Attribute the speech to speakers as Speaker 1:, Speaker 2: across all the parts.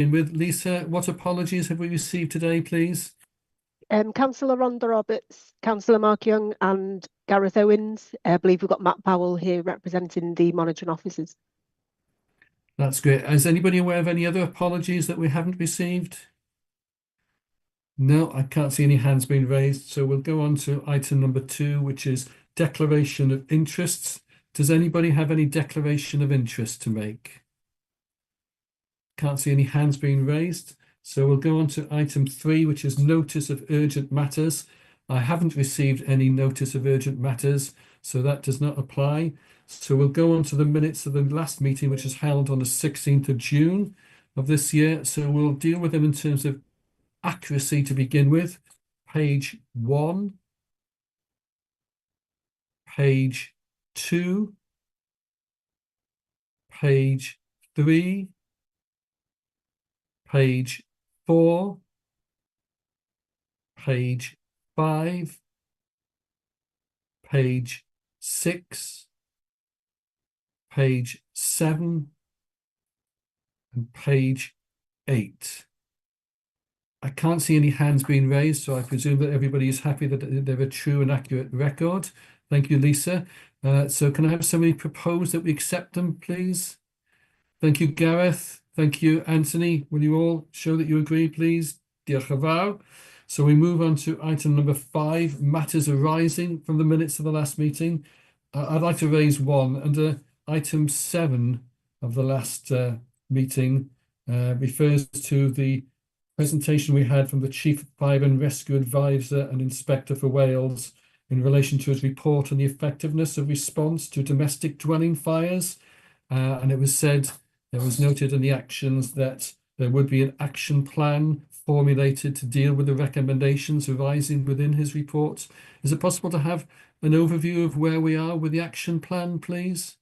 Speaker 1: In with Lisa, what apologies have we received today, please?
Speaker 2: Councillor Rhonda Roberts, Councillor Mark Young and Gareth Owens. I believe we've got Matt Powell here representing the monitoring officers.
Speaker 1: That's great. Is anybody aware of any other apologies that we haven't received? No, I can't see any hands being raised. So we'll go on to item number 2, which is declaration of interests. Does anybody have any declaration of interest to make? Can't see any hands being raised. So we'll go on to item 3, which is notice of urgent matters. I haven't received any notice of urgent matters, so that does not apply. So we'll go on to the minutes of the last meeting, which was held on the 16th of June of this year. So we'll deal with them in terms of accuracy to begin with. Page 1, page 2, page 3, page 4, page 5, page 6, page 7, and page 8. I can't see any hands being raised, so I presume that everybody is happy that they're a true and accurate record. Thank you, Lisa. So can I have somebody propose that we accept them, please? Thank you, Gareth. Thank you, Anthony. Will you all show that you agree, please? Diolch yn fawr. So we move on to item number 5, matters arising from the minutes of the last meeting. I'd like to raise one under item 7 of the last meeting, refers to the presentation we had from the Chief Fire and Rescue Advisor and Inspector for Wales in relation to his report on the effectiveness of response to domestic dwelling fires. And it was said, it was noted in the actions that there would be an action plan formulated to deal with the recommendations arising within his report. Is it possible to have an overview of where we are with the action plan, please?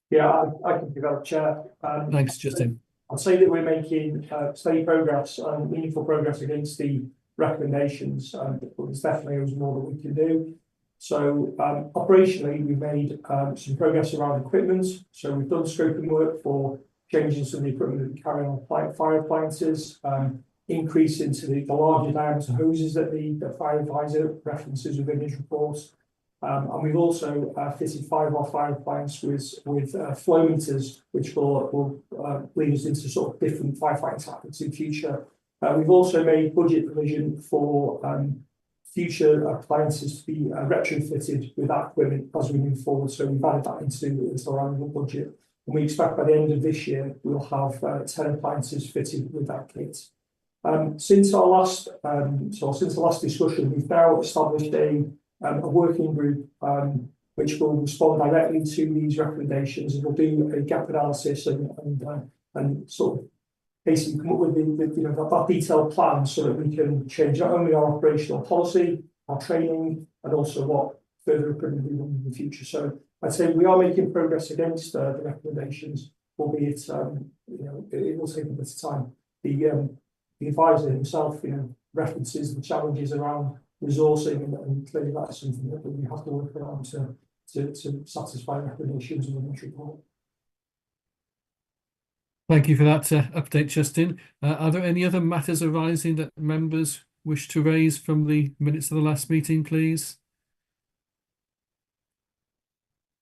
Speaker 3: Yeah, I can give that, Chair.
Speaker 1: Thanks, Justin.
Speaker 3: I'll say that we're making steady progress and meaningful progress against the recommendations, but there's definitely more that we can do. So operationally, we've made some progress around equipment. So we've done scoping work for changing some of the equipment that we carry on fire appliances, increase into the larger diameter hoses that the fire advisor references within his reports. And we've also fitted 5 of our fire appliances with flow meters, which will lead us into sort of different firefighting tactics in future. We've also made budget provision for future appliances to be retrofitted with that equipment as we move forward. So we've added that into our annual budget. And we expect by the end of this year, we'll have 10 appliances fitted with that kit. Since the last discussion, we've now established a working group which will respond directly to these recommendations, and will do a gap analysis and sort of basically come up with that detailed plan so that we can change not only our operational policy, our training, and also what further equipment we want in the future. So I'd say we are making progress against the recommendations, albeit it will take a bit of time. The advisor himself, references the challenges around resourcing, and clearly that's something that we have to work around to satisfy recommendations in the report.
Speaker 1: Thank you for that update, Justin. Are there any other matters arising that members wish to raise from the minutes of the last meeting, please?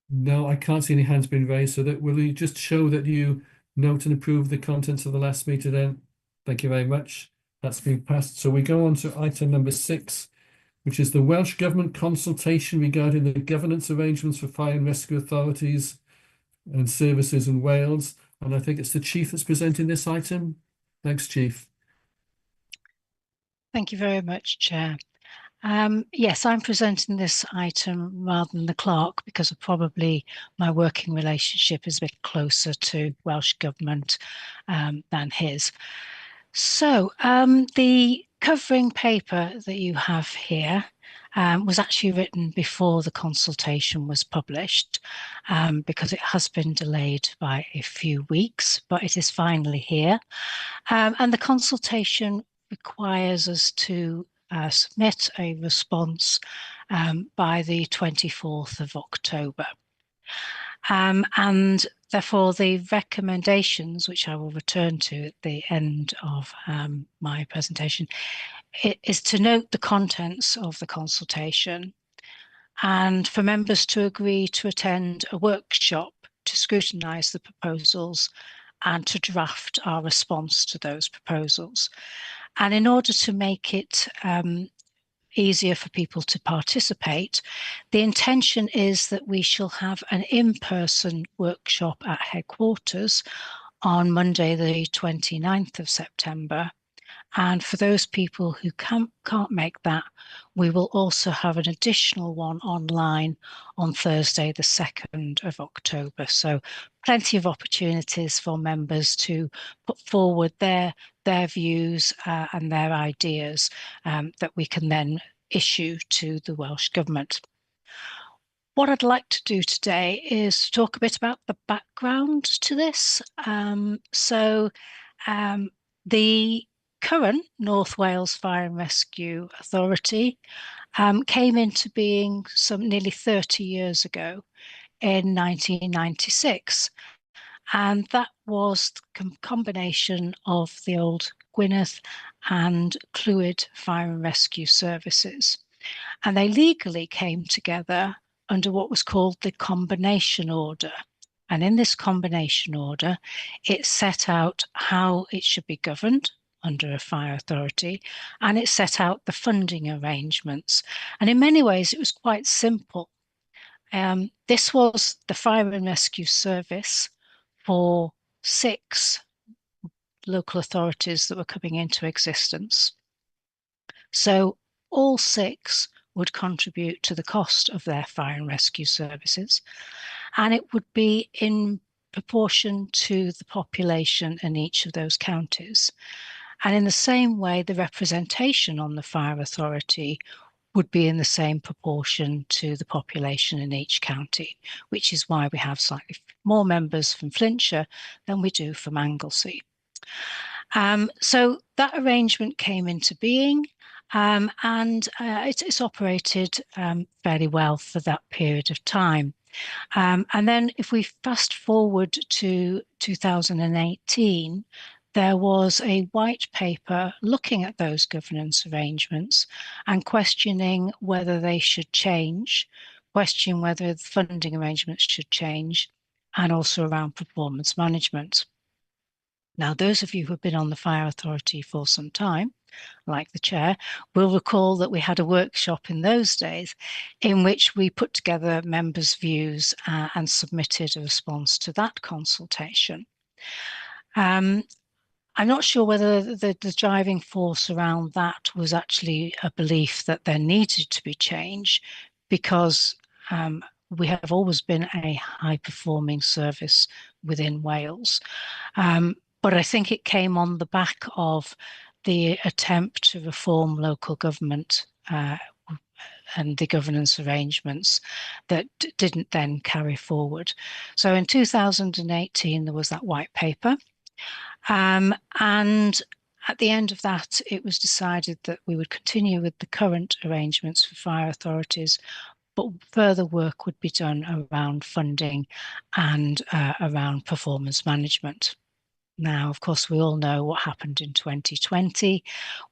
Speaker 1: No, I can't see any hands being raised, so that will you just show that you note and approve the contents of the last meeting then? Thank you very much. That's been passed. So we go on to item number 6, which is the Welsh Government consultation regarding the governance arrangements for fire and rescue authorities and services in Wales. And I think it's the Chief that's presenting this item. Thanks, Chief.
Speaker 4: Thank you very much, Chair. Yes, I'm presenting this item rather than the clerk because of probably my working relationship is a bit closer to Welsh Government than his. So the covering paper that you have here was actually written before the consultation was published because it has been delayed by a few weeks, but it is finally here. And the consultation requires us to submit a response by the 24th of October. And Therefore, the recommendations, which I will return to at the end of my presentation, is to note the contents of the consultation and for members to agree to attend a workshop to scrutinise the proposals and to draft our response to those proposals. And in order to make it easier for people to participate, the intention is that we shall have an in-person workshop at headquarters on Monday, the 29th of September. And for those people who can't make that, we will also have an additional one online on Thursday, the 2nd of October. So plenty of opportunities for members to put forward their views and their ideas that we can then issue to the Welsh Government. What I'd like to do today is to talk a bit about the background to this. The current North Wales Fire and Rescue Authority came into being nearly 30 years ago in 1996. And that was the combination of the old Gwynedd and Clwyd Fire and Rescue Services. And they legally came together under what was called the Combination Order. And in this Combination Order, it set out how it should be governed under a fire authority, and it set out the funding arrangements. And in many ways, it was quite simple. This was the fire and rescue service for 6 local authorities that were coming into existence. So all 6 would contribute to the cost of their fire and rescue services, and it would be in proportion to the population in each of those counties. And in the same way, the representation on the fire authority would be in the same proportion to the population in each county, which is why we have slightly more members from Flintshire than we do from Anglesey. So that arrangement came into being, and it's operated fairly well for that period of time. And then if we fast forward to 2018, there was a white paper looking at those governance arrangements and questioning whether they should change, question whether the funding arrangements should change, and also around performance management. Now, those of you who have been on the Fire Authority for some time, like the chair, will recall that we had a workshop in those days in which we put together members' views and submitted a response to that consultation. I'm not sure whether the driving force around that was actually a belief that there needed to be change, because we have always been a high-performing service within Wales. But I think it came on the back of the attempt to reform local government and the governance arrangements that didn't then carry forward. So in 2018, there was that white paper. And at the end of that, it was decided that we would continue with the current arrangements for fire authorities, but further work would be done around funding and around performance management. Now, of course, we all know what happened in 2020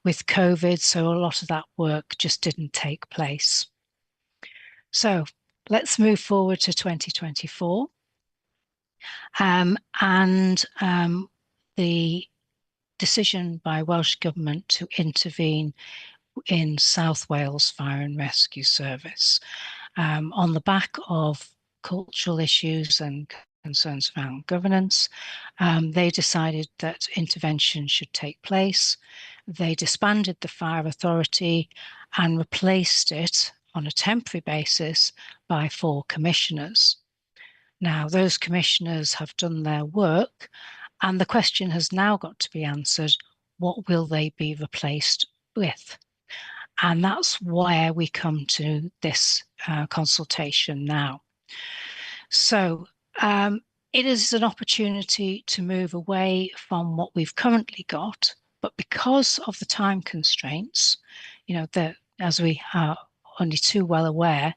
Speaker 4: with COVID, so a lot of that work just didn't take place. So let's move forward to 2024. The decision by Welsh Government to intervene in South Wales Fire and Rescue Service on the back of cultural issues and concerns around governance. They decided that intervention should take place. They disbanded the Fire Authority and replaced it on a temporary basis by 4 commissioners. Now, those commissioners have done their work, and the question has now got to be answered: what will they be replaced with? And that's where we come to this consultation now. So it is an opportunity to move away from what we've currently got, but because of the time constraints, as we are only too well aware,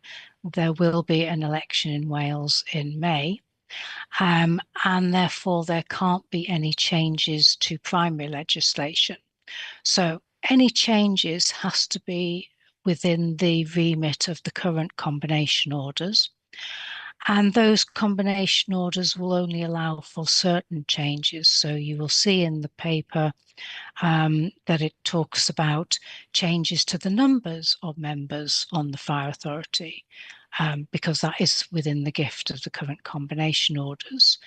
Speaker 4: there will be an election in Wales in May. And therefore there can't be any changes to primary legislation. So any changes has to be within the remit of the current combination orders. And those combination orders will only allow for certain changes. So you will see in the paper that it talks about changes to the numbers of members on the fire authority, because that is within the gift of the current combination orders.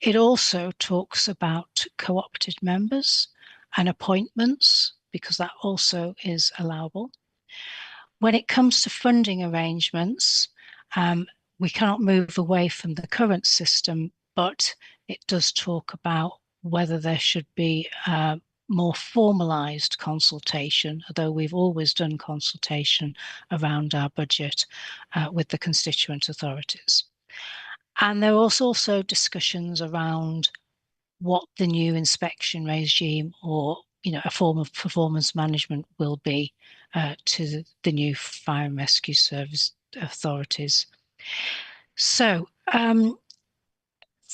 Speaker 4: It also talks about co-opted members and appointments, because that also is allowable. When it comes to funding arrangements, we cannot move away from the current system, but it does talk about whether there should be more formalised consultation, although we've always done consultation around our budget with the constituent authorities. And there was also discussions around what the new inspection regime, or a form of performance management, will be to the new fire and rescue service authorities. So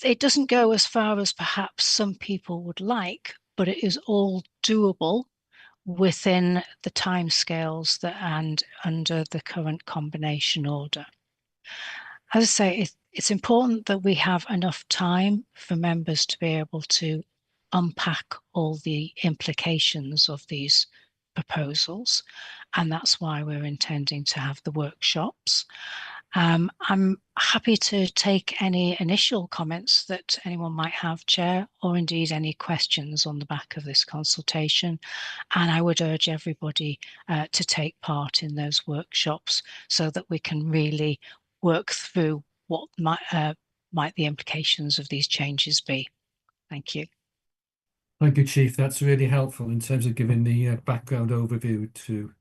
Speaker 4: it doesn't go as far as perhaps some people would like, but it is all doable within the timescales and under the current combination order. As I say, it's important that we have enough time for members to be able to unpack all the implications of these proposals, and that's why we're intending to have the workshops. I'm happy to take any initial comments that anyone might have, Chair, or indeed any questions on the back of this consultation. And I would urge everybody to take part in those workshops so that we can really work through what might the implications of these changes be. Thank you.
Speaker 1: Thank you, Chief. That's really helpful in terms of giving the background overview to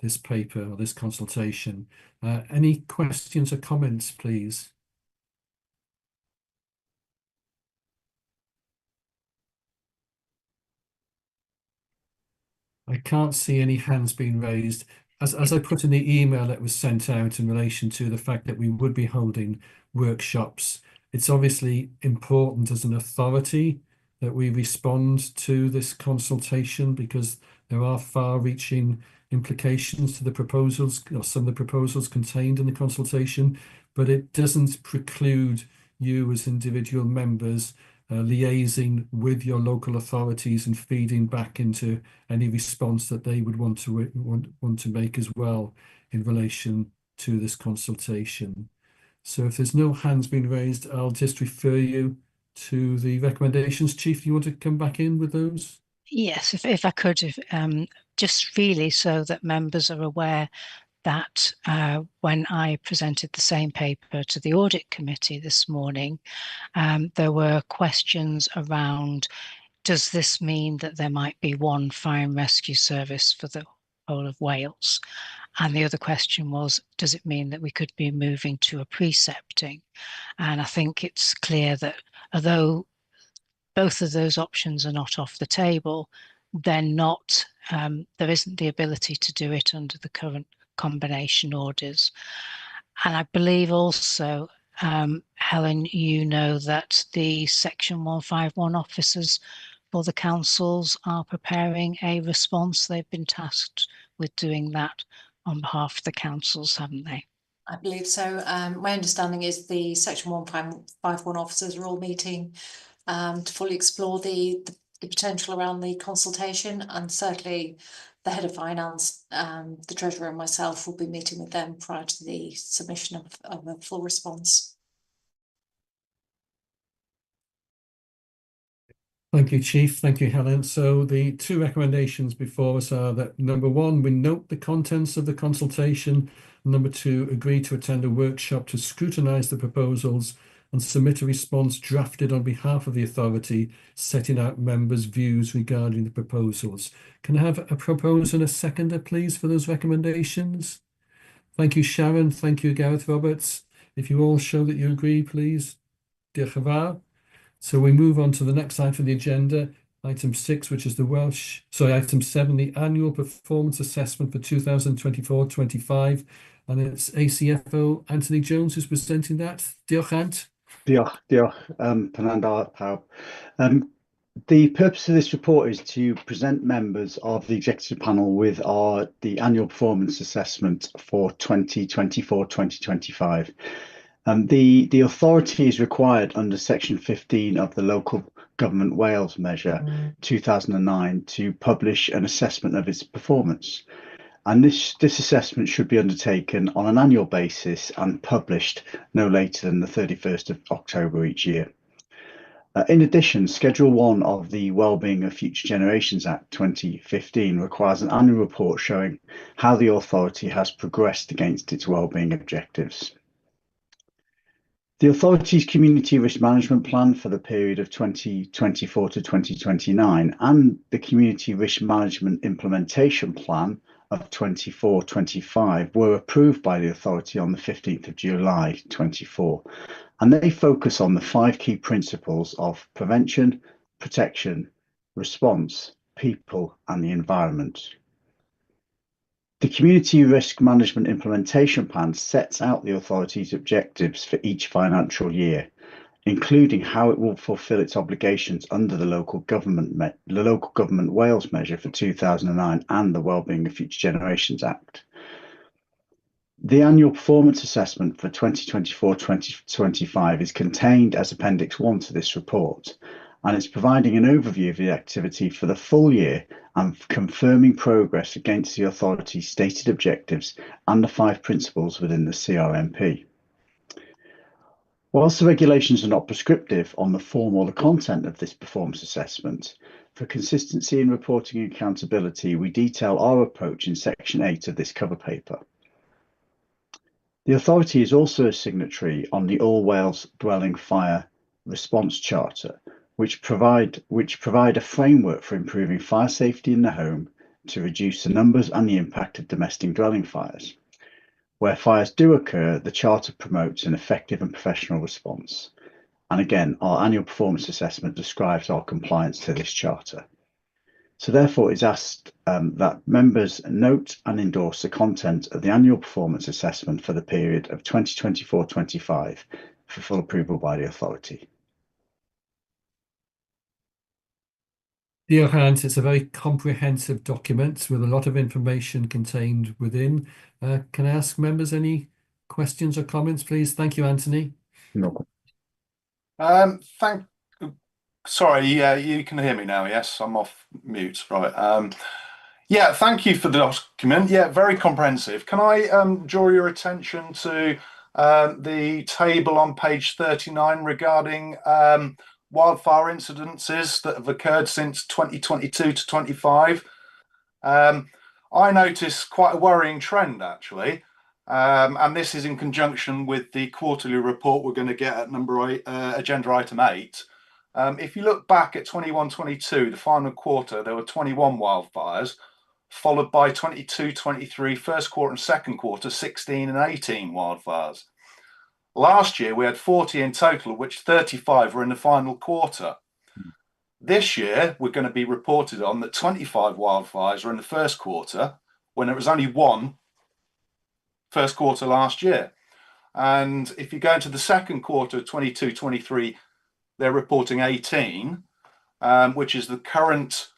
Speaker 1: this paper or this consultation. Any questions or comments, please? I can't see any hands being raised. As I put in the email that was sent out in relation to the fact that we would be holding workshops, it's obviously important as an authority that we respond to this consultation, because there are far-reaching implications to the proposals, or some of the proposals contained in the consultation, but it doesn't preclude you as individual members liaising with your local authorities and feeding back into any response that they would want to make as well in relation to this consultation. So if there's no hands being raised, I'll just refer you to the recommendations. Chief, do you want to come back in with those?
Speaker 4: Yes, if I could, just really so that members are aware that when I presented the same paper to the audit committee this morning, there were questions around, does this mean that there might be one fire and rescue service for the whole of Wales? And the other question was, does it mean that we could be moving to a precepting? And I think it's clear that although both of those options are not off the table, they're not, there isn't the ability to do it under the current combination orders. And I believe also, Helen, you know that the Section 151 officers for the councils are preparing a response. They've been tasked with doing that on behalf of the councils, haven't they?
Speaker 5: I believe so. My understanding is the Section 151 officers are all meeting to fully explore the potential around the consultation, and certainly the head of finance, the treasurer and myself will be meeting with them prior to the submission of a full response.
Speaker 1: Thank you, Chief. Thank you, Helen. So the two recommendations before us are that, number one, we note the contents of the consultation. Number two, agree to attend a workshop to scrutinise the proposals and submit a response drafted on behalf of the authority, setting out members' views regarding the proposals. Can I have a proposer and a seconder, please, for those recommendations? Thank you, Sharon. Thank you, Gareth Roberts. If you all show that you agree, please. Diolch yn fawr. So we move on to the next item of the agenda, item 6, which is item 7, the annual performance assessment for 2024-25. And it's ACFO Anthony Jones who's presenting that. Diolch, Ant.
Speaker 6: Diolch, Fernando, pawb. The purpose of this report is to present members of the executive panel with the annual performance assessment for 2024-2025. The authority is required under Section 15 of the Local Government Wales Measure 2009 to publish an assessment of its performance. And this assessment should be undertaken on an annual basis and published no later than the 31st of October each year. In addition, Schedule 1 of the Wellbeing of Future Generations Act 2015 requires an annual report showing how the authority has progressed against its wellbeing objectives. The authority's Community Risk Management Plan for the period of 2024 to 2029 and the Community Risk Management Implementation Plan of 24-25 were approved by the authority on the 15th of July 24, and they focus on the 5 key principles of prevention, protection, response, people, and the environment. The Community Risk Management Implementation Plan sets out the authority's objectives for each financial year, including how it will fulfil its obligations under the Local Government Wales Measure for 2009 and the Wellbeing of Future Generations Act. The annual performance assessment for 2024-2025 is contained as Appendix 1 to this report, and it's providing an overview of the activity for the full year and confirming progress against the authority's stated objectives and the 5 principles within the CRMP. Whilst the regulations are not prescriptive on the form or the content of this performance assessment, for consistency in reporting and accountability, we detail our approach in Section 8 of this cover paper. The authority is also a signatory on the All Wales Dwelling Fire Response Charter, which provide a framework for improving fire safety in the home to reduce the numbers and the impact of domestic dwelling fires. Where fires do occur, the Charter promotes an effective and professional response. And again, our annual performance assessment describes our compliance to this Charter. So therefore, it's asked that members note and endorse the content of the annual performance assessment for the period of 2024-25 for full approval by the authority.
Speaker 1: Dear Hans, it's a very comprehensive document with a lot of information contained within. Can I ask members any questions or comments, please? Thank you, Anthony.
Speaker 6: No.
Speaker 7: Sorry, yeah, you can hear me now. Yes, I'm off mute. Right. Yeah, thank you for the document. Yeah, very comprehensive. Can I draw your attention to the table on page 39 regarding wildfire incidences that have occurred since 2022 to 25? I notice quite a worrying trend, actually. And this is in conjunction with the quarterly report we're going to get at agenda item 8. If you look back at 21-22, the final quarter, there were 21 wildfires, followed by 22-23, first quarter and second quarter, 16 and 18 wildfires. Last year, we had 40 in total, which 35 were in the final quarter. This year, we're going to be reported on that 25 wildfires were in the first quarter, when it was only 1 first quarter last year. And if you go into the second quarter, 22-23, they're reporting 18, which is the current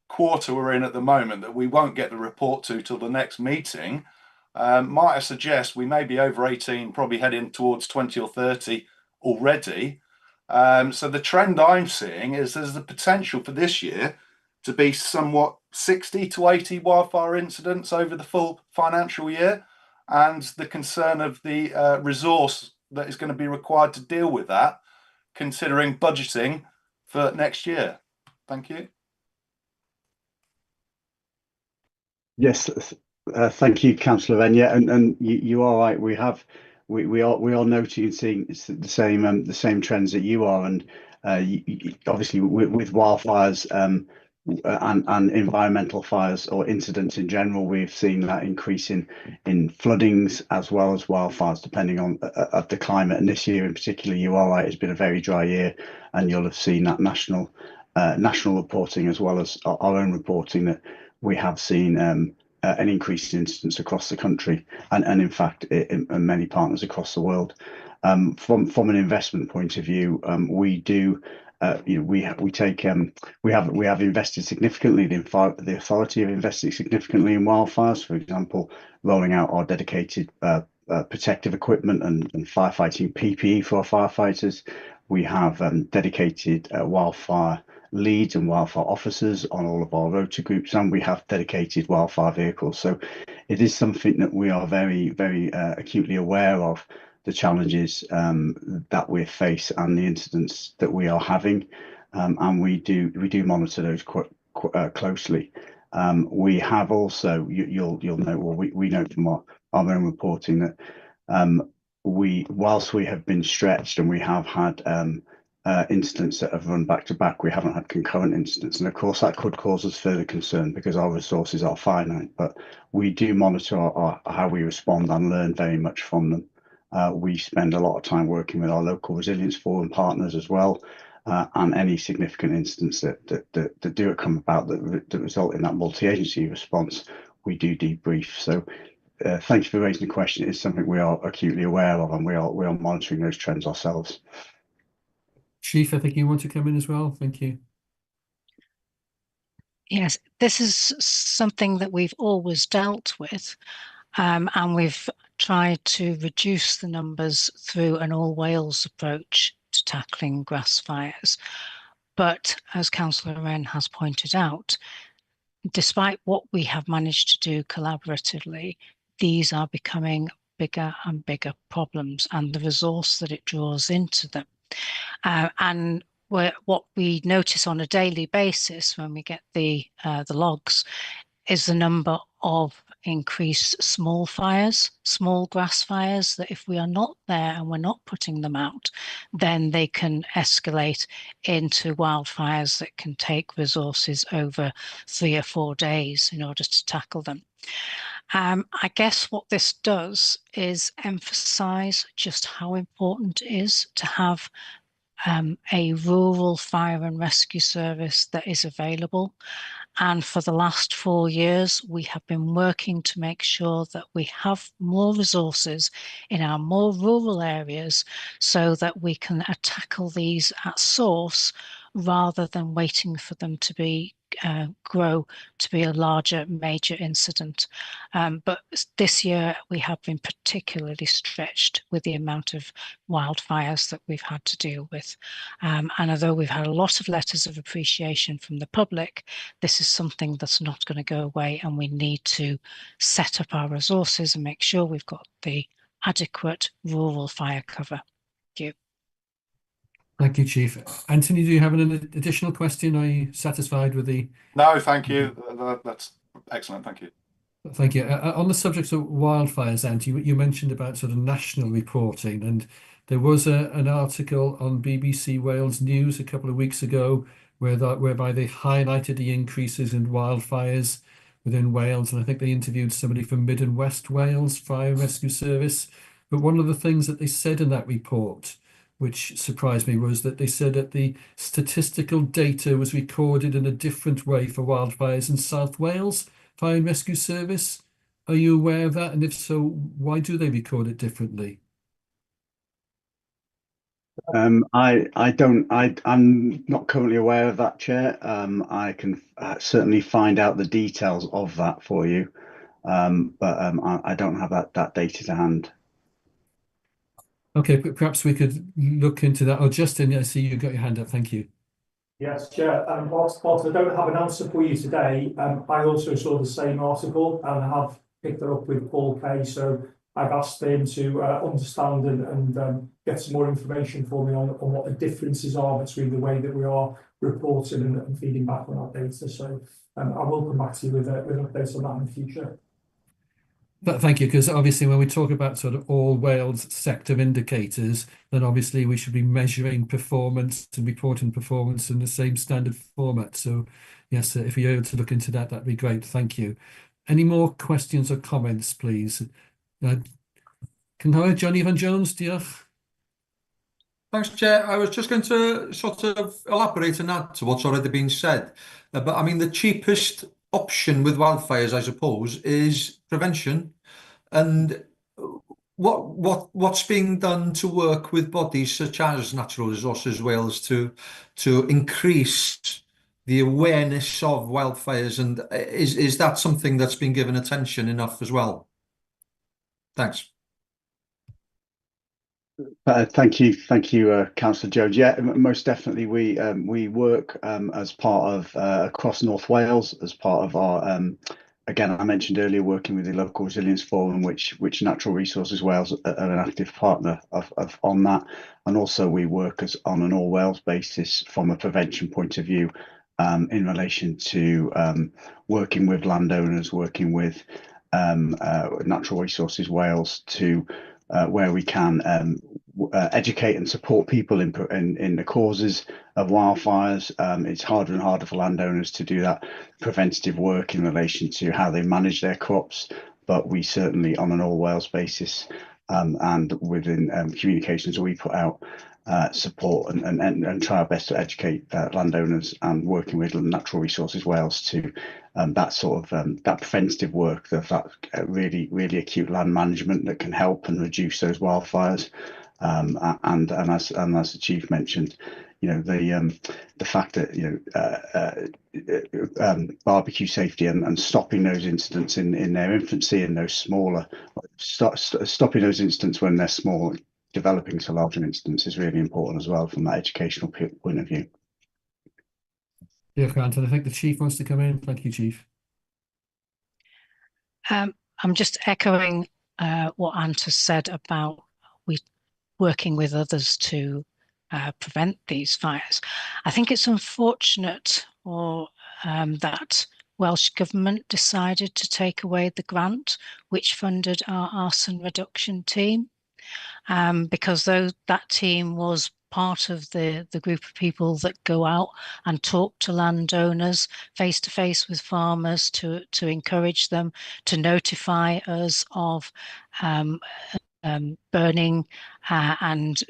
Speaker 7: quarter we're in at the moment that we won't get the report to till the next meeting. Might I suggest we may be over 18, probably heading towards 20 or 30 already. So the trend I'm seeing is there's the potential for this year to be somewhat 60 to 80 wildfire incidents over the full financial year, and the concern of the resource that is going to be required to deal with that, considering budgeting for next year. Thank you.
Speaker 6: Yes, thank you, Councillor Venn. Yeah, and you are right. We are noting and seeing the same trends that you are, and obviously with wildfires and environmental fires or incidents in general, we've seen that increase in floodings as well as wildfires, depending on the climate. And this year in particular, you are right, it's been a very dry year, and you'll have seen that national reporting as well as our own reporting that we have seen an increase in incidents across the country and in fact in many partners across the world. From an investment point of view, we do. We have invested significantly. The authority have invested significantly in wildfires. For example, rolling out our dedicated protective equipment and firefighting PPE for our firefighters. We have dedicated wildfire leads and wildfire officers on all of our rota groups, and we have dedicated wildfire vehicles. So it is something that we are very, very acutely aware of, the challenges that we face and the incidents that we are having, and we do monitor those quite closely. We have also, you'll know, or we know from our own reporting that whilst we have been stretched and we have had incidents that have run back to back, we haven't had concurrent incidents, and of course that could cause us further concern because our resources are finite. But we do monitor how we respond and learn very much from them. We spend a lot of time working with our local resilience forum partners as well, and any significant incidents that do come about that result in that multi-agency response, we do debrief. So thank you for raising the question. It's something we are acutely aware of, and we are monitoring those trends ourselves.
Speaker 1: Chief, I think you want to come in as well. Thank you.
Speaker 4: Yes, this is something that we've always dealt with, and we've tried to reduce the numbers through an all Wales approach to tackling grass fires. But as Councillor Wren has pointed out, despite what we have managed to do collaboratively, these are becoming bigger and bigger problems, and the resource that it draws into them. And what we notice on a daily basis when we get the logs is the number of increased small fires, small grass fires, that if we are not there and we're not putting them out, then they can escalate into wildfires that can take resources over 3 or 4 days in order to tackle them. I guess what this does is emphasize just how important it is to have a rural fire and rescue service that is available. And for the last 4 years, we have been working to make sure that we have more resources in our more rural areas so that we can tackle these at source rather than waiting for them to be grow to be a larger major incident. But this year we have been particularly stretched with the amount of wildfires that we've had to deal with. And although we've had a lot of letters of appreciation from the public, this is something that's not going to go away, and we need to set up our resources and make sure we've got the adequate rural fire cover. Thank you.
Speaker 1: Thank you, Chief. Anthony, do you have an additional question? Are you satisfied with the...
Speaker 7: No, thank you. That's excellent. Thank you.
Speaker 1: Thank you. On the subject of wildfires, Anthony, you mentioned about sort of national reporting, and there was an article on BBC Wales News a couple of weeks ago whereby they highlighted the increases in wildfires within Wales, and I think they interviewed somebody from Mid and West Wales Fire and Rescue Service. But one of the things that they said in that report, which surprised me, was that they said that the statistical data was recorded in a different way for wildfires in South Wales Fire and Rescue Service. Are you aware of that? And if so, why do they record it differently?
Speaker 6: I'm not currently aware of that, Chair. I can certainly find out the details of that for you, but I don't have that data to hand.
Speaker 1: Okay, perhaps we could look into that. Oh, Justin, I see you got your hand up. Thank you.
Speaker 3: Yes, Chair. Whilst I don't have an answer for you today, I also saw the same article and have picked it up with Paul Kay. So I've asked him to understand and get some more information for me on what the differences are between the way that we are reporting and feeding back on our data. So I will come back to you with updates on that in the future.
Speaker 1: Thank you, because obviously when we talk about sort of all Wales sector indicators, then obviously we should be measuring performance and reporting performance in the same standard format. So yes, if you're able to look into that, that'd be great. Thank you. Any more questions or comments, please? Cynghorwyr John Ivan Jones, diolch.
Speaker 8: Thanks, Chair. I was just going to sort of elaborate on that to what's already been said. But I mean, the cheapest option with wildfires, I suppose, is prevention. And what's being done to work with bodies such as Natural Resources Wales to increase the awareness of wildfires, and is that something that's been given attention enough as well? Thanks.
Speaker 6: Thank you, Councillor Jones. Yeah, most definitely. We work as part of across North Wales as part of our again, I mentioned earlier, working with the Local Resilience Forum, which Natural Resources Wales are an active partner of on that, and also we work as on an all Wales basis from a prevention point of view in relation to working with landowners, working with Natural Resources Wales to where we can educate and support people in the causes of wildfires. It's harder and harder for landowners to do that preventative work in relation to how they manage their crops, but we certainly, on an all Wales basis and within communications we put out, support and try our best to educate landowners, and working with Natural Resources Wales to that sort of that preventative work, that really acute land management that can help and reduce those wildfires. And as the Chief mentioned, you know, the fact that, you know, barbecue safety and stopping those incidents in their infancy, and those smaller, stopping those incidents when they're small, developing to larger incidents is really important as well from that educational point of view.
Speaker 1: Yeah, Grant, and I think the Chief wants to come in. Thank you, Chief.
Speaker 4: I'm just echoing what Ant has said about working with others to prevent these fires. I think it's unfortunate that Welsh Government decided to take away the grant which funded our arson reduction team, because that team was part of the group of people that go out and talk to landowners face to face with farmers to encourage them to notify us of burning and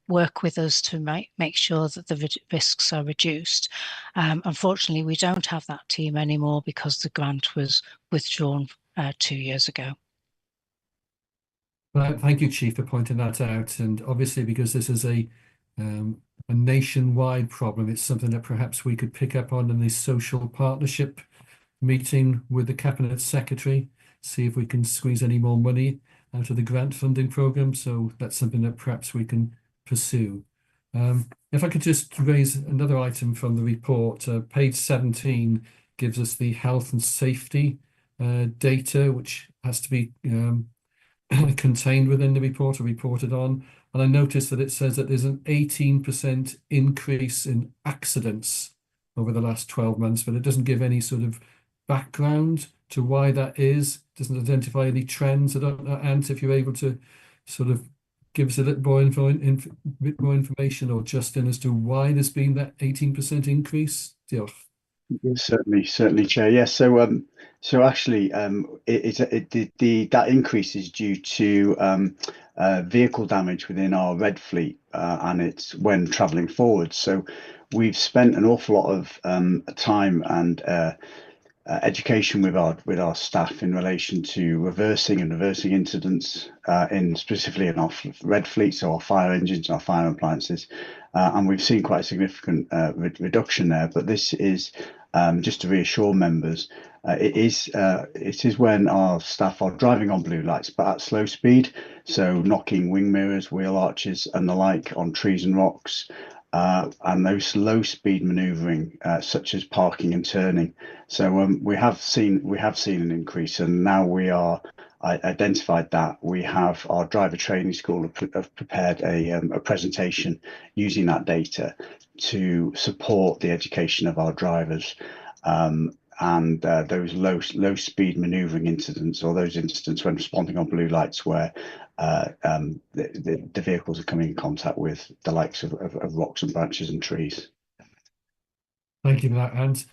Speaker 4: work with us to make sure that the risks are reduced. Unfortunately, we don't have that team anymore because the grant was withdrawn 2 years ago.
Speaker 1: Well, thank you, Chief, for pointing that out. And obviously, because this is a nationwide problem, it's something that perhaps we could pick up on in the social partnership meeting with the Cabinet Secretary, see if we can squeeze any more money out of the grant funding programme. So that's something that perhaps we can pursue. If I could just raise another item from the report, page 17 gives us the health and safety data, which has to be contained within the report or reported on. And I noticed that it says that there's an 18% increase in accidents over the last 12 months, but it doesn't give any sort of background to why that is, doesn't identify any trends. I don't know, Ant, if you're able to sort of give us a little bit more information, or Justin, as to why there's been that 18% increase. Yeah.
Speaker 6: Certainly, Chair. Yes. So actually, that increase is due to vehicle damage within our red fleet, and it's when travelling forward. So we've spent an awful lot of time and education with our staff in relation to reversing incidents, specifically in our red fleet, so our fire engines and our fire appliances, and we've seen quite a significant reduction there. But this is just to reassure members, it is when our staff are driving on blue lights but at slow speed, so knocking wing mirrors, wheel arches and the like on trees and rocks, and those low speed manoeuvring, such as parking and turning. So we have seen an increase, and now we are identified that. We have our driver training school have prepared a presentation using that data to support the education of our drivers, and those low speed manoeuvring incidents, or those incidents when responding on blue lights where the vehicles are coming in contact with the likes of rocks and branches and trees.
Speaker 1: Thank you for that, Ant.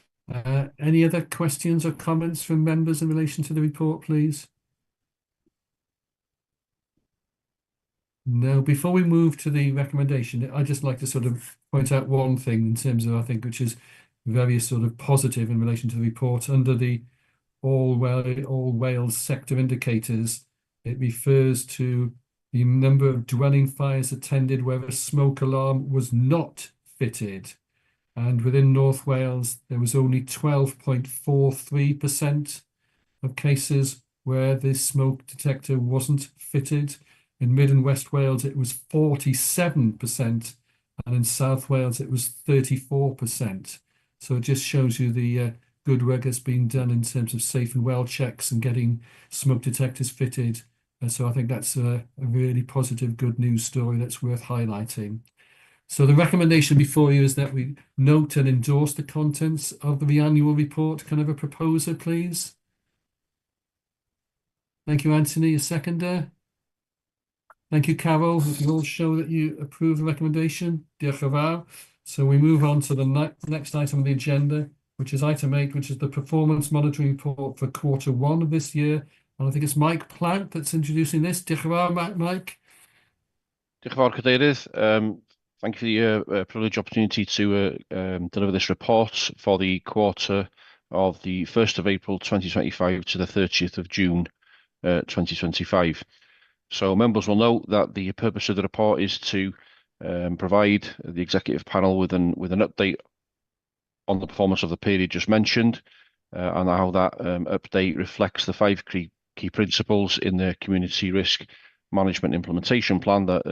Speaker 1: Any other questions or comments from members in relation to the report, please? No. Before we move to the recommendation, I'd just like to sort of point out one thing in terms of, I think, which is very sort of positive in relation to the report. Under the all Wales sector indicators, it refers to the number of dwelling fires attended where a smoke alarm was not fitted. And within North Wales, there was only 12.43% of cases where this smoke detector wasn't fitted. In Mid and West Wales, it was 47%, and in South Wales, it was 34%. So it just shows you the good work that's been done in terms of safe and well checks and getting smoke detectors fitted. And so I think that's a really positive, good news story that's worth highlighting. So the recommendation before you is that we note and endorse the contents of the annual report. Can I have a proposer, please? Thank you, Anthony. A seconder? Thank you, Carol. If you all show that you approve the recommendation. Diolch yn fawr. So we move on to the next item on the agenda, which is item 8, which is the performance monitoring report for Q1 of this year. And I think it's Mike Plant that's introducing this. Diolch yn fawr, Mike.
Speaker 9: Diolch yn fawr, Cadeirydd. Thank you for the privileged opportunity to deliver this report for the quarter of the 1st of April 2025 to the 30th of June 2025. So members will note that the purpose of the report is to provide the executive panel with an update on the performance of the period just mentioned, and how that update reflects the 5 key principles in the community risk management implementation plan that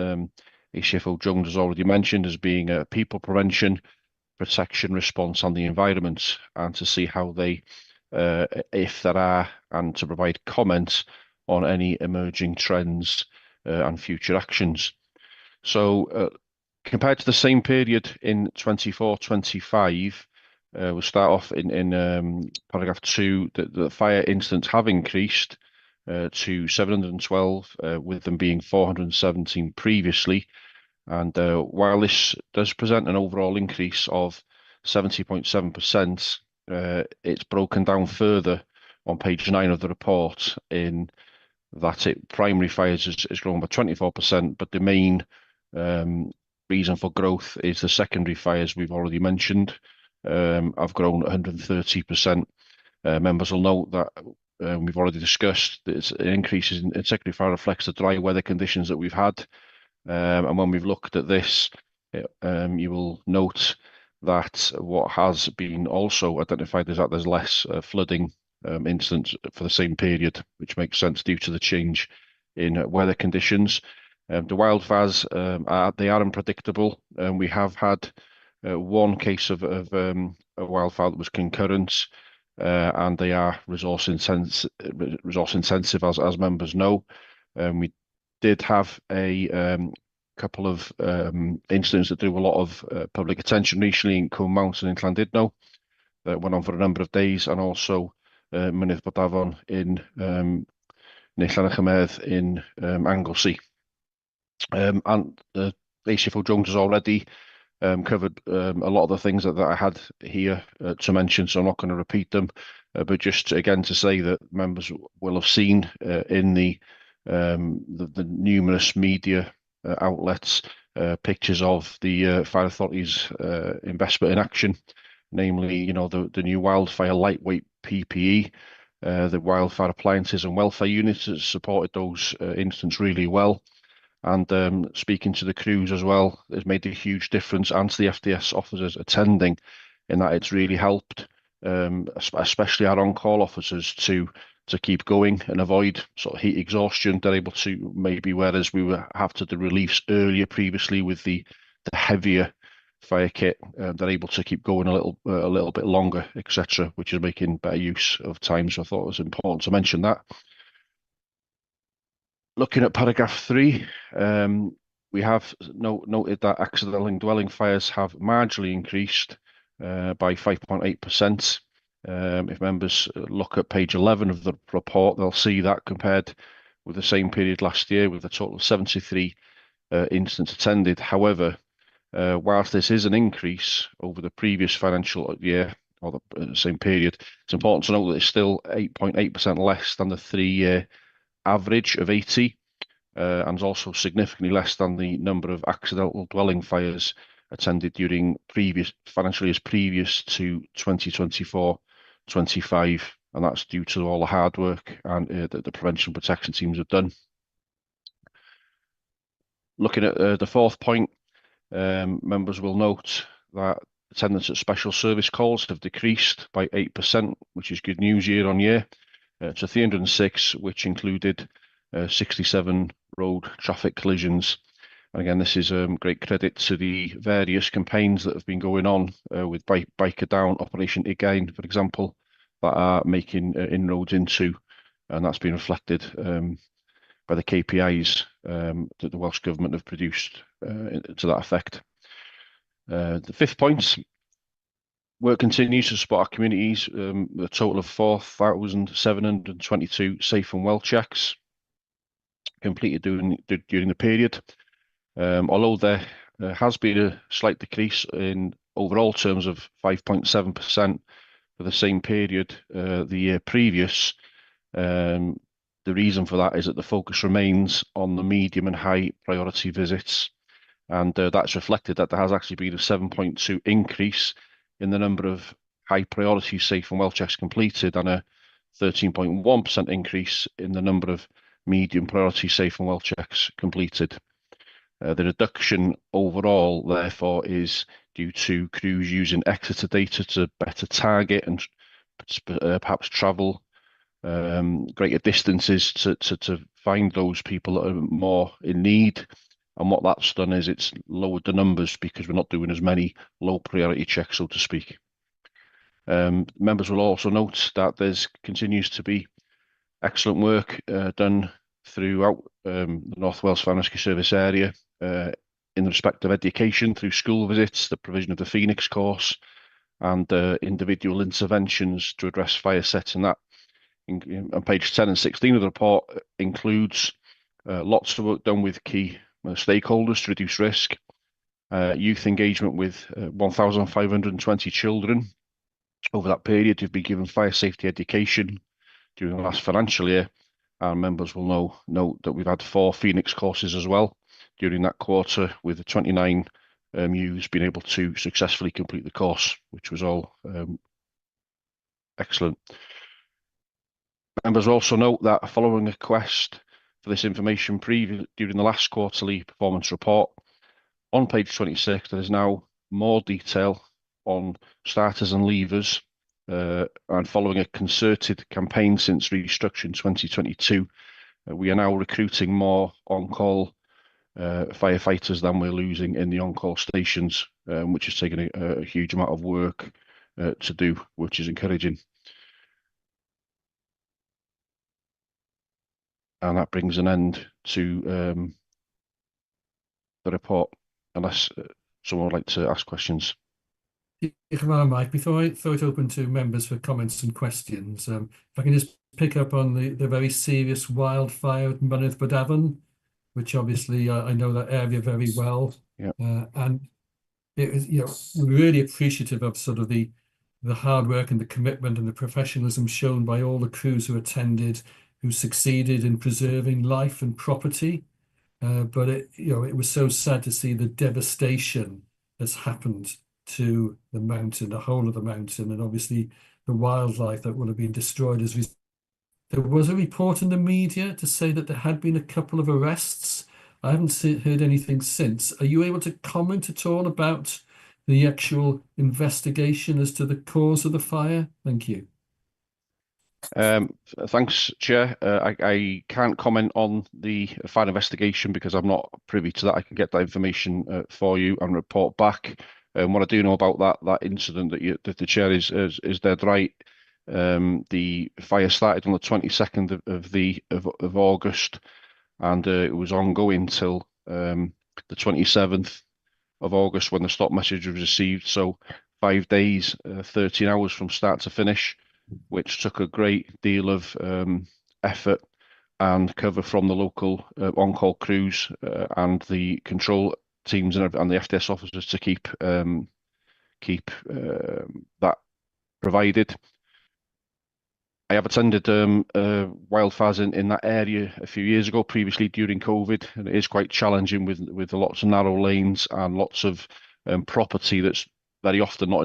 Speaker 9: ACFO Jones has already mentioned as being people prevention, protection, response, and the environment, and to see how they, if there are, and to provide comments on any emerging trends and future actions. So compared to the same period in 24-25, we'll start off in paragraph 2, that the fire incidents have increased to 712, with them being 417 previously. And while this does present an overall increase of 70.7%, it's broken down further on page 9 of the report in that primary fires has grown by 24%, but the main reason for growth is the secondary fires we've already mentioned. Have grown 130%. Members will note that we've already discussed that an increase in secondary fire reflects the dry weather conditions that we've had. And when we've looked at this, you will note that what has been also identified is that there's less flooding incidents for the same period, which makes sense due to the change in weather conditions. The wildfires, they are unpredictable. We have had one case of a wildfire that was concurrent, and they are resource intensive, as members know. We did have a couple of incidents that drew a lot of public attention recently in Combe Mountain in Llandudno, that went on for a number of days, and also Mynydd Bodafon in Neu Llanachymedd in Anglesey. And ACFO Jones has already covered a lot of the things that I had here to mention, so I'm not going to repeat them, but just again to say that members will have seen in the numerous media outlets pictures of the Fire Authority's investment in action, namely, the new wildfire lightweight PPE, the wildfire appliances and welfare units that supported those incidents really well. And speaking to the crews as well, it's made a huge difference, and to the FDS officers attending, in that it's really helped, especially our on-call officers, to keep going and avoid sort of heat exhaustion. They're able to, maybe whereas we would have to do reliefs earlier previously with the heavier fire kit, they're able to keep going a little bit longer, etc., which is making better use of time. So I thought it was important to mention that. Looking at paragraph 3, we have noted that accidental dwelling fires have marginally increased by 5.8%. If members look at page 11 of the report, they'll see that compared with the same period last year, with a total of 73 incidents attended. However, whilst this is an increase over the previous financial year, or the same period, it's important to note that it's still 8.8% less than the 3-year average of 80, and is also significantly less than the number of accidental dwelling fires attended during previous financial years previous to 2024-25, and that's due to all the hard work and that the prevention protection teams have done. Looking at the fourth point, members will note that attendance at special service calls have decreased by 8%, which is good news year on year, to 306, which included 67 road traffic collisions. And again, this is great credit to the various campaigns that have been going on with Biker Down, Operation Again, for example, that are making inroads into, and that's been reflected by the KPIs that the Welsh Government have produced to that effect. The fifth point, work continues to support our communities, a total of 4,722 safe and well checks completed during the period. Although there has been a slight decrease in overall terms of 5.7% for the same period the year previous, the reason for that is that the focus remains on the medium and high priority visits, and that's reflected that there has actually been a 7.2 increase in the number of high priority safe and well checks completed, and a 13.1% increase in the number of medium priority safe and well checks completed. The reduction overall, therefore, is due to crews using Exeter data to better target and perhaps travel greater distances to find those people that are more in need. And what that's done is it's lowered the numbers because we're not doing as many low priority checks, so to speak. Members will also note that there continues to be excellent work done throughout the North Wales Fire and Rescue Service area in respect of education through school visits, the provision of the Phoenix course, and individual interventions to address fire sets. And that on page 10 and 16 of the report includes lots of work done with key stakeholders to reduce risk, youth engagement with 1,520 children over that period who've been given fire safety education during the last financial year. And members will note that we've had 4 Phoenix courses as well during that quarter, with 29 youths being able to successfully complete the course, which was all excellent. Members also note that following a request for this information during the last quarterly performance report, on page 26 there is now more detail on starters and leavers, and following a concerted campaign since restructuring 2022, we are now recruiting more on-call firefighters than we're losing in the on-call stations, which has taken a huge amount of work to do, which is encouraging. And that brings an end to the report, unless someone would like to ask questions.
Speaker 1: Mike, before I throw it open to members for comments and questions, if I can just pick up on the very serious wildfire at Mynydd Bodafon, which obviously I know that area very well.
Speaker 9: Yeah.
Speaker 1: And it was, we're really appreciative of sort of the hard work and the commitment and the professionalism shown by all the crews who attended, who succeeded in preserving life and property. But it was so sad to see the devastation that's happened to the mountain, the whole of the mountain, and obviously the wildlife that will have been destroyed as there was a report in the media to say that there had been a couple of arrests. I haven't heard anything since. Are you able to comment at all about the actual investigation as to the cause of the fire? Thank you.
Speaker 9: Thanks, Chair. I can't comment on the fire investigation because I'm not privy to that. I can get that information for you and report back. What I do know about that incident that the Chair is dead right. The fire started on the 22nd of August, and it was ongoing till the 27th of August when the stop message was received. So 5 days, 13 hours from start to finish, which took a great deal of effort and cover from the local on-call crews and the control teams and the FDS officers to keep that provided. I have attended wildfires in that area a few years ago, previously during COVID, and it is quite challenging with lots of narrow lanes and lots of property that's very often not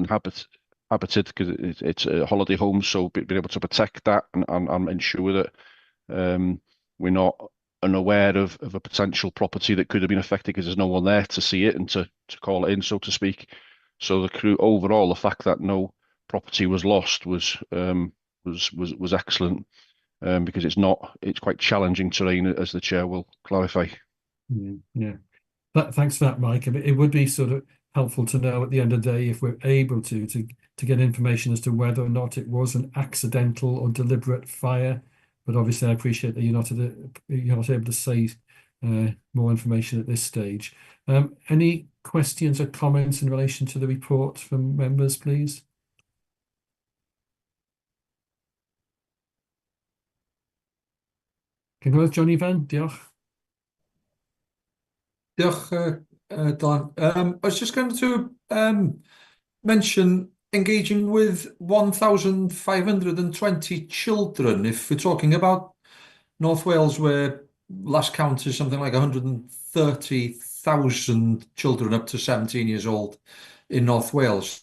Speaker 9: habited because it's a holiday home. So being able to protect that and ensure that we're not unaware of a potential property that could have been affected because there's no one there to see it and to call it in, so to speak. So the crew overall, the fact that no property was lost was excellent, because it's quite challenging terrain, as the chair will clarify.
Speaker 1: Yeah. Thanks for that, Mike. It would be sort of helpful to know at the end of the day if we're able to get information as to whether or not it was an accidental or deliberate fire. But obviously, I appreciate that you're not able to say more information at this stage. Any questions or comments in relation to the report from members, please? Cynghorydd John Ifan, diolch.
Speaker 8: Diolch, Don. I was just going to mention engaging with 1,520 children. If we're talking about North Wales, where last count is something like 130,000 children up to 17 years old in North Wales.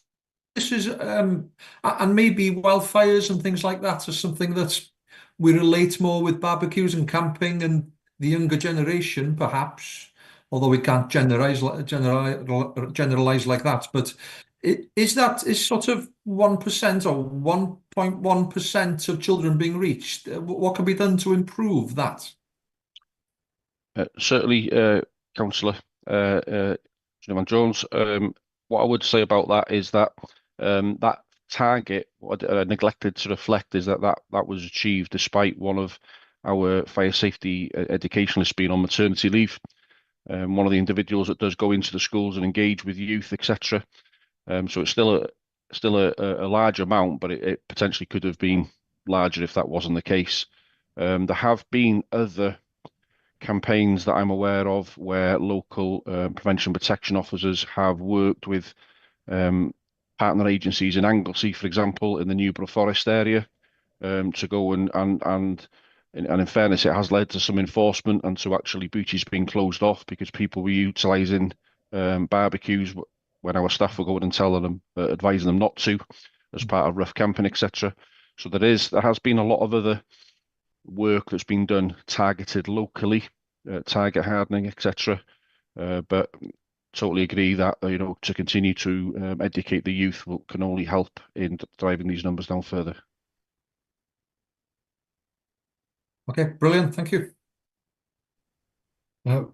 Speaker 8: This is, and maybe wildfires and things like that are something that we relate more with barbecues and camping and the younger generation, perhaps. Although we can't generalize like that, but is sort of 1% or 1.1% of children being reached? What can be done to improve that?
Speaker 9: Certainly, Councillor Jones. What I would say about that is that that target, what I neglected to reflect, is that was achieved despite one of our fire safety educationalists being on maternity leave. One of the individuals that does go into the schools and engage with youth, etc. So it's still a large amount, but it potentially could have been larger if that wasn't the case. There have been other campaigns that I'm aware of where local prevention protection officers have worked with partner agencies in Anglesey, for example, in the Newborough Forest area, to go and in fairness, it has led to some enforcement and to actually beaches being closed off because people were utilising barbecues when our staff were going and telling them, advising them not to, as part of rough camping, etc. So there has been a lot of other work that's been done targeted locally, target hardening, etc. But totally agree that to continue to educate the youth can only help in driving these numbers down further.
Speaker 8: Okay, brilliant. Thank you.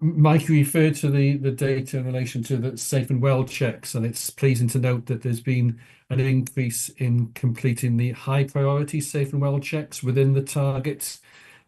Speaker 1: Mike, you referred to the data in relation to the safe and well checks, and it's pleasing to note that there's been an increase in completing the high priority safe and well checks within the target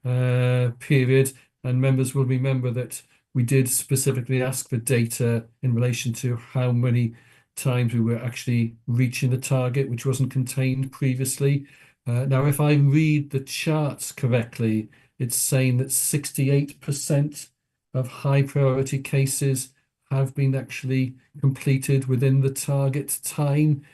Speaker 1: period. And members will remember that we did specifically ask for data in relation to how many times we were actually reaching the target, which wasn't contained previously. Now, if I read the charts correctly, it's saying that 68% of high priority cases have been actually completed within the target time.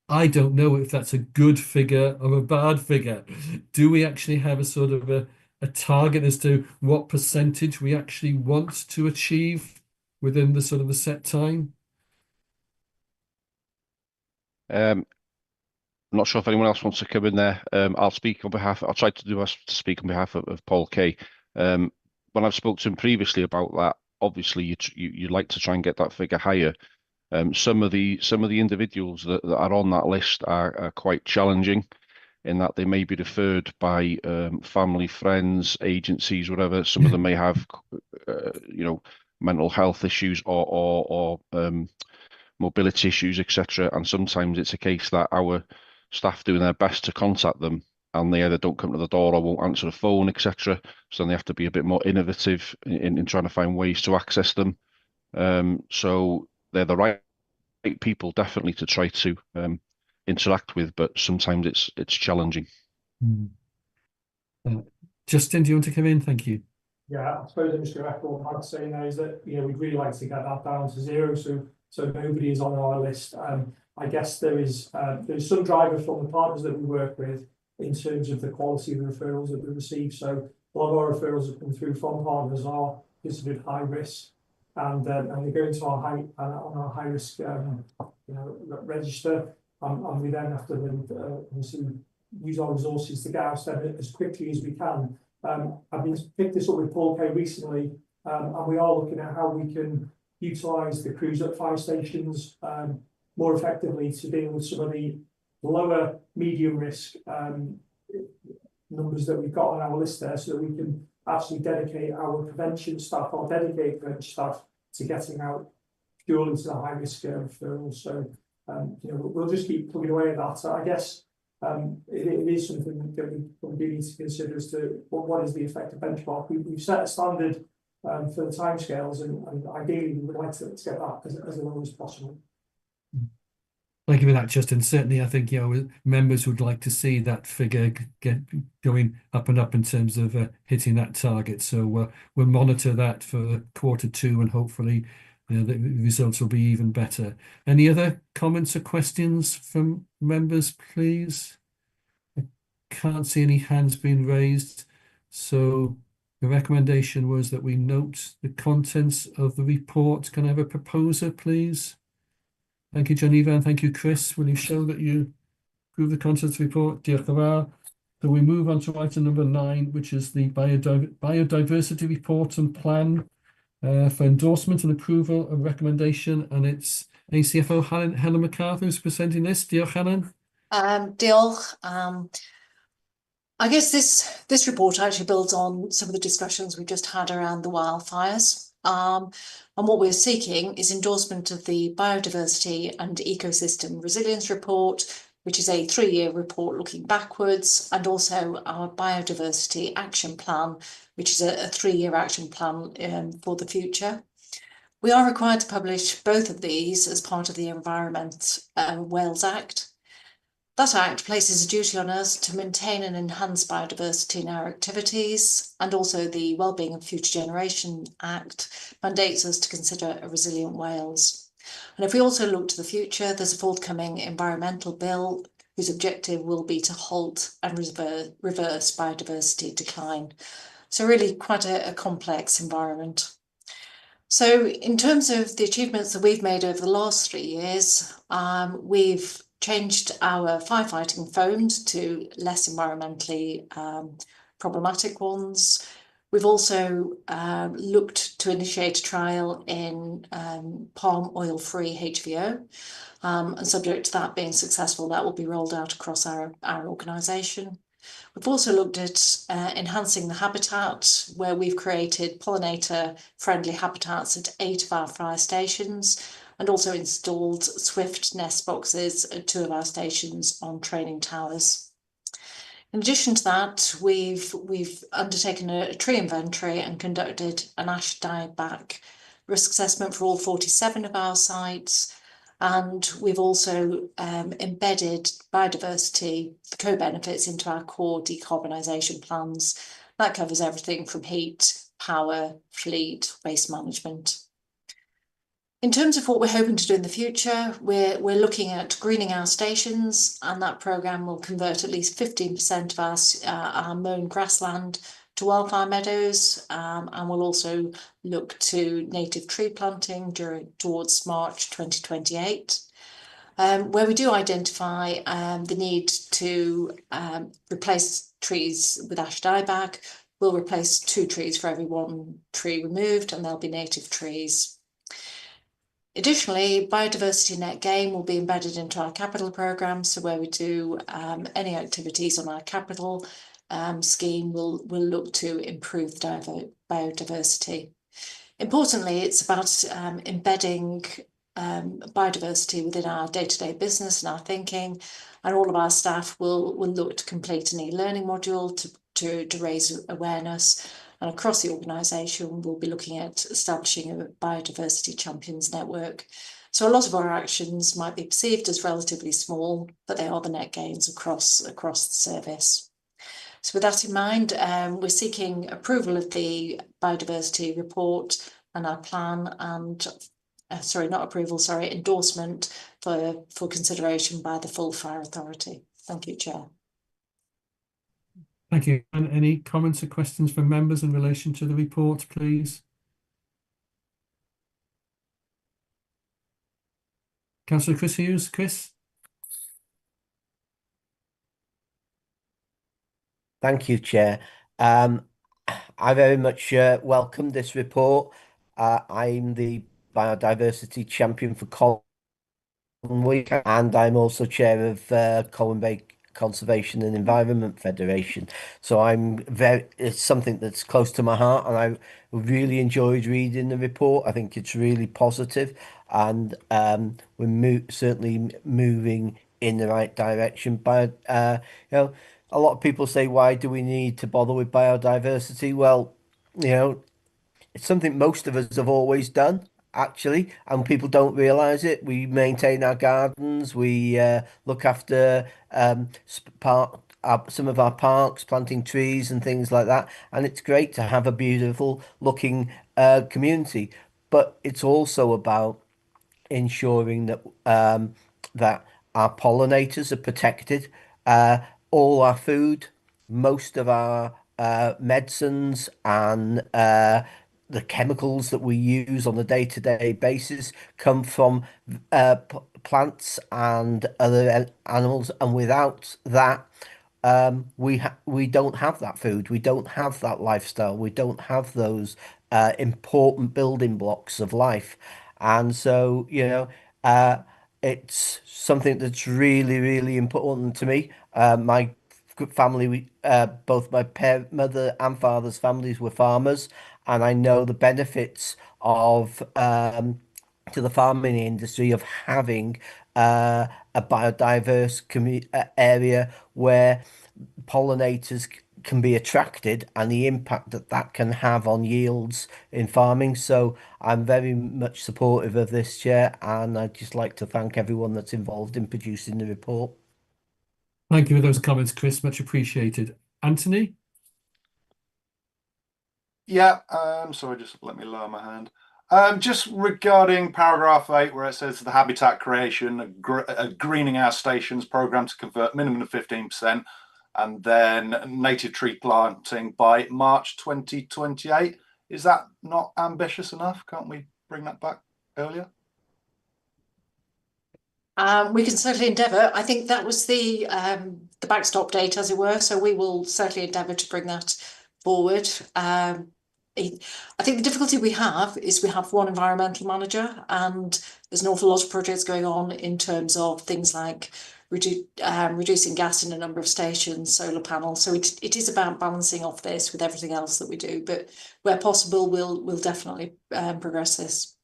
Speaker 1: I don't know if that's a good figure or a bad figure. Do we actually have a sort of a target as to what percentage we actually want to achieve within the sort of the set time?
Speaker 9: I'm not sure if anyone else wants to come in there. I'll try to speak on behalf of Paul Kay. When I've spoken to him previously about that, obviously you'd like to try and get that figure higher. Some of the individuals that are on that list are quite challenging in that they may be referred by family, friends, agencies, whatever. Some of them may have mental health issues or mobility issues, etc. And sometimes it's a case that our staff doing their best to contact them, and they either don't come to the door or won't answer the phone, etc. So then they have to be a bit more innovative in trying to find ways to access them. So they're the right people definitely to try to interact with, but sometimes it's challenging.
Speaker 1: Justin, do you want to come in? Thank you.
Speaker 3: Yeah, I suppose I'm just going to echo what Mark's saying there is that we'd really like to get that down to zero, so nobody is on our list. I guess there's some driver from the partners that we work with in terms of the quality of the referrals that we receive. So a lot of our referrals that come through from partners are considered high risk, and they go into our high risk register. and we then have to obviously use our resources to get out of them as quickly as we can. I've been picked this up with Paul Kay recently, and we are looking at how we can utilise the crews at fire stations more effectively to deal with some of the lower medium risk numbers that we've got on our list there, so that we can actually dedicate our prevention staff or dedicate prevention staff to getting out purely to the high risk referrals. So we'll just keep plugging away at that. So I guess it is something that we probably need to consider as to what is the effective benchmark. We've set a standard for the timescales, and ideally we would like to get that as low as possible.
Speaker 1: Thank you for that, Justin. Certainly, I think members would like to see that figure get going up and up in terms of hitting that target. So we'll monitor that for Q2, and hopefully the results will be even better. Any other comments or questions from members, please? I can't see any hands being raised. So the recommendation was that we note the contents of the report. Can I have a proposer, please? Thank you, Geneva, and thank you, Chris. Will you show that you approve the contents report? Diolch yn fawr. So we move on to item number 9, which is the biodiversity report and plan for endorsement and approval and recommendation. And it's ACFO Helen MacArthur who's presenting this. Diolch, Helen.
Speaker 5: Diolch. I guess this report actually builds on some of the discussions we just had around the wildfires. And what we're seeking is endorsement of the Biodiversity and Ecosystem Resilience Report, which is a 3-year report looking backwards, and also our Biodiversity Action Plan, which is a 3-year action plan for the future. We are required to publish both of these as part of the Environment Wales Act. That Act places a duty on us to maintain and enhance biodiversity in our activities, and also the Wellbeing of Future Generation Act mandates us to consider a resilient Wales. And if we also look to the future, there's a forthcoming environmental bill whose objective will be to halt and reverse biodiversity decline. So really quite a complex environment. So in terms of the achievements that we've made over the last 3 years, we've changed our firefighting phones to less environmentally problematic ones. We've also looked to initiate a trial in palm oil-free HVO, and subject to that being successful, that will be rolled out across our organisation. We've also looked at enhancing the habitat, where we've created pollinator-friendly habitats at 8 of our fire stations, and also installed Swift nest boxes at 2 of our stations on training towers. In addition to that, we've undertaken a tree inventory and conducted an ash dieback risk assessment for all 47 of our sites, and we've also embedded biodiversity co-benefits into our core decarbonisation plans. That covers everything from heat, power, fleet, waste management. In terms of what we're hoping to do in the future, we're looking at greening our stations, and that programme will convert at least 15% of our mown grassland to wildfire meadows, and we'll also look to native tree planting towards March 2028. Where we do identify the need to replace trees with ash dieback, we'll replace 2 trees for every 1 tree removed, and they'll be native trees. Additionally, biodiversity net gain will be embedded into our capital programme, so where we do any activities on our capital scheme, we'll look to improve the biodiversity. Importantly, it's about embedding biodiversity within our day-to-day business and our thinking, and all of our staff will look to complete an e-learning module to raise awareness. And across the organisation, we'll be looking at establishing a biodiversity champions network. So a lot of our actions might be perceived as relatively small, but they are the net gains across the service. So with that in mind, we're seeking approval of the biodiversity report and our plan, and endorsement for consideration by the full Fire Authority. Thank you, Chair.
Speaker 1: Thank you. And any comments or questions from members in relation to the report, please? Councillor Chris Hughes. Chris?
Speaker 10: Thank you, Chair. I very much welcome this report. I'm the biodiversity champion for Colwyn, and I'm also chair of Colwyn Bay Conservation and Environment Federation. So it's something that's close to my heart, and I really enjoyed reading the report. I think it's really positive, and we're certainly moving in the right direction. But a lot of people say, why do we need to bother with biodiversity? Well, it's something most of us have always done, actually, and people don't realize it. We maintain our gardens, we look after some of our parks, planting trees and things like that, and it's great to have a beautiful looking community. But it's also about ensuring that our pollinators are protected, all our food, most of our medicines, and the chemicals that we use on a day-to-day basis come from plants and other animals, and without that, we don't have that food, we don't have that lifestyle, we don't have those important building blocks of life. And so, it's something that's really, really important to me. My family, both my mother and father's families were farmers, and I know the benefits of to the farming industry of having a biodiverse area where pollinators can be attracted, and the impact that that can have on yields in farming. So I'm very much supportive of this, Chair, and I'd just like to thank everyone that's involved in producing the report.
Speaker 1: Thank you for those comments, Chris. Much appreciated. Anthony?
Speaker 7: Yeah, sorry, just let me lower my hand. Just regarding paragraph 8, where it says the habitat creation, a greening our stations program to convert minimum of 15%, and then native tree planting by March 2028. Is that not ambitious enough? Can't we bring that back earlier?
Speaker 5: We can certainly endeavour. I think that was the backstop date, as it were. So we will certainly endeavour to bring that forward. I think the difficulty we have is we have one environmental manager, and there's an awful lot of projects going on in terms of things like reducing gas in a number of stations, solar panels. So it is about balancing off this with everything else that we do. But where possible, we'll definitely progress this.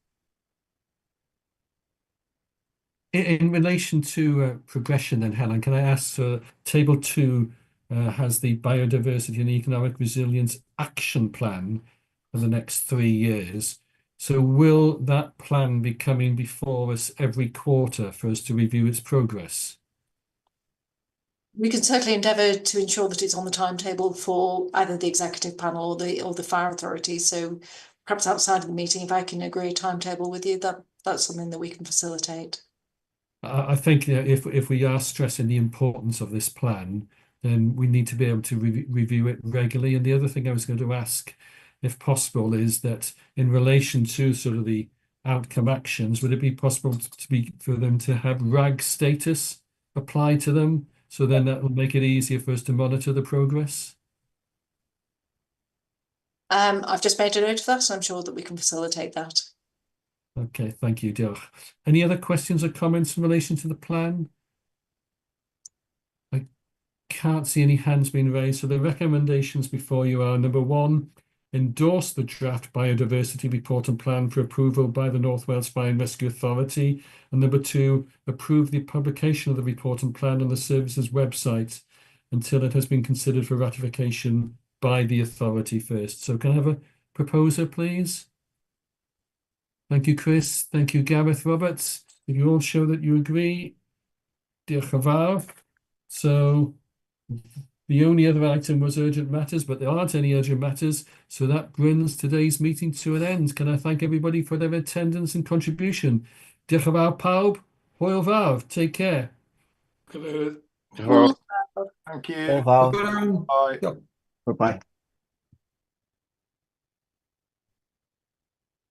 Speaker 1: In relation to progression then, Helen, can I ask, Table 2 has the Biodiversity and Economic Resilience Action Plan for the next 3 years. So will that plan be coming before us every quarter for us to review its progress?
Speaker 5: We can certainly endeavour to ensure that it's on the timetable for either the executive panel or the fire authority. So perhaps outside of the meeting, if I can agree a timetable with you, that's something that we can facilitate.
Speaker 1: I think if we are stressing the importance of this plan, then we need to be able to review it regularly. And the other thing I was going to ask, if possible, is that in relation to sort of the outcome actions, would it be possible for them to have RAG status applied to them? So then that will make it easier for us to monitor the progress.
Speaker 5: I've just made a note of that, so I'm sure that we can facilitate that.
Speaker 1: Okay, thank you, Diolch. Any other questions or comments in relation to the plan? I can't see any hands being raised. So the recommendations before you are: number 1, endorse the draft biodiversity report and plan for approval by the North Wales Fire and Rescue Authority. And number 2, approve the publication of the report and plan on the service's website until it has been considered for ratification by the authority first. So can I have a proposer, please? Thank you, Chris. Thank you, Gareth Roberts. If you all show that you agree, diolch yn fawr. So the only other item was urgent matters, but there aren't any urgent matters. So that brings today's meeting to an end. Can I thank everybody for their attendance and contribution? Diolch yn fawr pawb. Hwyl fawr. Take care.
Speaker 7: Thank you.
Speaker 10: Bye.
Speaker 7: Bye.
Speaker 10: Bye-bye.